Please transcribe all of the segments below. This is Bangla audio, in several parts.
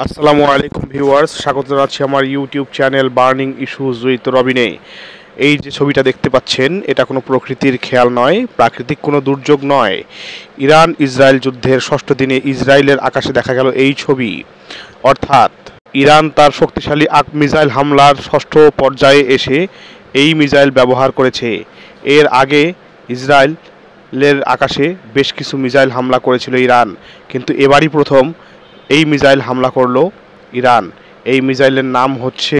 আসসালামু আলাইকুম ভিউয়ার্স, স্বাগত জানাচ্ছি আমার YouTube channel burning issues with রবিনে। এই যে ছবিটা দেখতে পাচ্ছেন, এটা কোনো প্রকৃতির খেয়াল নয়, প্রাকৃতিক কোনো দুর্যোগ নয়। ইরান ইসরায়েল যুদ্ধের ষষ্ঠ দিনে ইসরায়েলের আকাশে দেখা গেল এই ছবি। অর্থাৎ ইরান তার শক্তিশালী মিসাইল হামলার ষষ্ঠ পর্যায়ে এসে এই মিসাইল ব্যবহার করেছে। এর আগে ইসরায়েলের আকাশে বেশ কিছু মিসাইল হামলা করেছিল ইরান, কিন্তু এবারই প্রথম এই মিসাইল হামলা করলো ইরান। এই মিসাইলের নাম হচ্ছে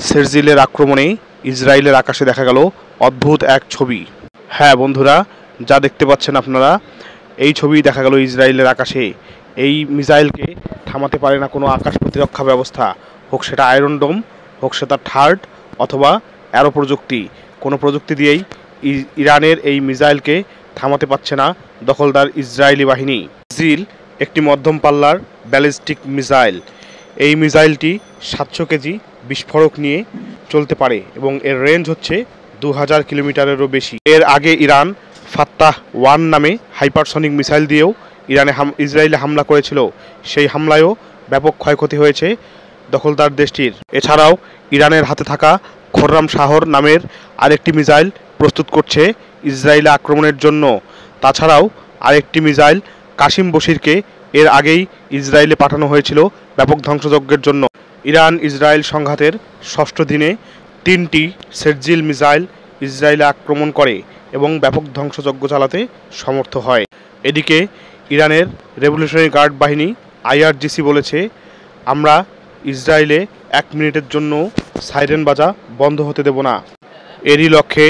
সেরজিলের আক্রমণে ইসরায়েলের আকাশে দেখা গেল অদ্ভুত এক ছবি। হ্যাঁ বন্ধুরা, যা দেখতে পাচ্ছেন আপনারা, এই ছবি দেখা গেল ইসরায়েলের আকাশে। এই মিসাইলকে থামাতে পারে না কোনো আকাশ প্রতিরক্ষা ব্যবস্থা, হোক সেটা আয়রন ডোম, হোক সেটা থার্ড অথবা অ্যারো প্রযুক্তি। কোনো প্রযুক্তি দিয়েই ইরানের এই মিসাইলকে থামাতে পারছে না দখলদার ইসরায়েলি বাহিনী। সেরজিল একটি মধ্যম পাল্লার ব্যালিস্টিক মিসাইল। এই মিসাইলটি 700 কেজি বিস্ফোরক নিয়ে চলতে পারে এবং এর রেঞ্জ হচ্ছে 2000 কিলোমিটারেরও বেশি। এর আগে ইরান ফাত্তাহ 1 নামে হাইপারসনিক মিসাইল দিয়েও ইসরায়েলে হামলা করেছিল। সেই হামলায়ও ব্যাপক ক্ষয়ক্ষতি হয়েছে দখলদার দেশটির। এছাড়াও ইরানের হাতে থাকা খোররাম শাহর নামের আরেকটি মিসাইল প্রস্তুত করছে ইসরায়েলে আক্রমণের জন্য। তাছাড়াও আরেকটি মিসাইল কাশিম বশিরকে এর আগেই ইসরায়েলে পাঠানো হয়েছিল ব্যাপক ধ্বংসযজ্ঞের জন্য। ইরান ইসরায়েল সংঘাতের ষষ্ঠ দিনে 3টি সেরজিল মিসাইল ইসরায়েলে আক্রমণ করে এবং ব্যাপক ধ্বংসযজ্ঞ চালাতে সমর্থ হয়। এদিকে ইরানের রেভলিউশনারি গার্ড বাহিনী আইআরজিসি বলেছে, আমরা ইসরায়েলে 1 মিনিটের জন্য সাইরেন বাজা বন্ধ হতে দেব না। এরই লক্ষ্যে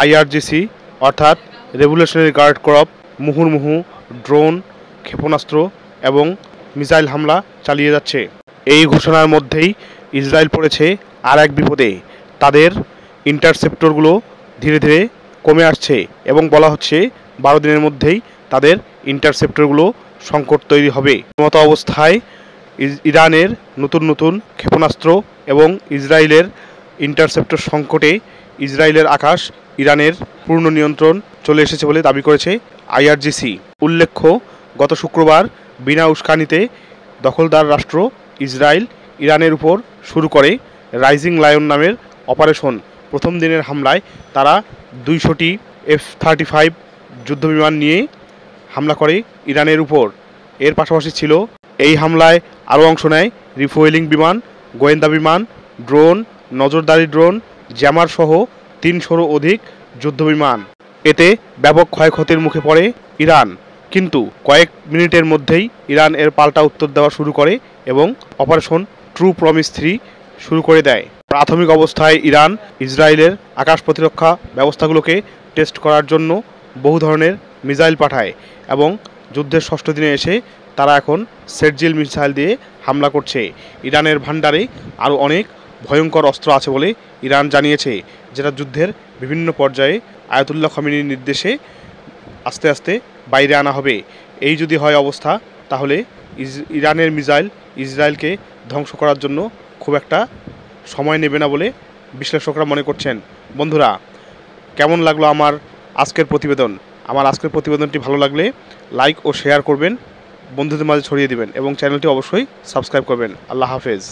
আইআরজিসি অর্থাৎ রেভলিউশনারি গার্ড কর্পস মুহুর্মুহু ড্রোন, ক্ষেপণাস্ত্র এবং মিসাইল হামলা চালিয়ে যাচ্ছে। এই ঘোষণার মধ্যেই ইসরায়েল পড়েছে আর এক বিপদে। তাদের ইন্টারসেপ্টরগুলো ধীরে ধীরে কমে আসছে এবং বলা হচ্ছে 12 দিনের মধ্যেই তাদের ইন্টারসেপ্টরগুলো সংকট তৈরি হবে। মতো অবস্থায় ইরানের নতুন নতুন ক্ষেপণাস্ত্র এবং ইসরায়েলের ইন্টারসেপ্টর সংকটে ইসরায়েলের আকাশ ইরানের পূর্ণ নিয়ন্ত্রণ চলে এসেছে বলে দাবি করেছে আইআরজিসি। উল্লেখ্য, গত শুক্রবার বিনা উস্কানিতে দখলদার রাষ্ট্র ইসরায়েল ইরানের উপর শুরু করে রাইজিং লায়ন নামের অপারেশন। প্রথম দিনের হামলায় তারা 200টি F-35 যুদ্ধবিমান নিয়ে হামলা করে ইরানের উপর। এর পাশাপাশি ছিল এই হামলায় আরও অংশ নেয় রিফুয়েলিং বিমান, গোয়েন্দা বিমান, ড্রোন, নজরদারি ড্রোন, জ্যামার সহ 300রও অধিক যুদ্ধবিমান। এতে ব্যাপক ক্ষয়ক্ষতির মুখে পড়ে ইরান, কিন্তু কয়েক মিনিটের মধ্যেই ইরান এর পাল্টা উত্তর দেওয়া শুরু করে এবং অপারেশন ট্রু প্রমিস 3 শুরু করে দেয়। প্রাথমিক অবস্থায় ইরান ইসরায়েলের আকাশ প্রতিরক্ষা ব্যবস্থাগুলোকে টেস্ট করার জন্য বহু ধরনের মিসাইল পাঠায় এবং যুদ্ধের ষষ্ঠ দিনে এসে তারা এখন সেরজিল মিসাইল দিয়ে হামলা করছে। ইরানের ভান্ডারে আরও অনেক ভয়ঙ্কর অস্ত্র আছে বলে ইরান জানিয়েছে, যেটা যুদ্ধের বিভিন্ন পর্যায়ে আয়াতুল্লাহ খামেনির নির্দেশে আস্তে আস্তে বাইরে আনা হবে। এই যদি হয় অবস্থা, তাহলে ইরানের মিসাইল ইসরায়েলকে ধ্বংস করার জন্য খুব একটা সময় নেবে না বলে বিশ্লেষকরা মনে করছেন। বন্ধুরা, কেমন লাগলো আমার আজকের প্রতিবেদন? আমার আজকের প্রতিবেদনটি ভালো লাগলে লাইক ও শেয়ার করবেন, বন্ধুদের মাঝে ছড়িয়ে দিবেন এবং চ্যানেলটি অবশ্যই সাবস্ক্রাইব করবেন। আল্লাহ হাফেজ।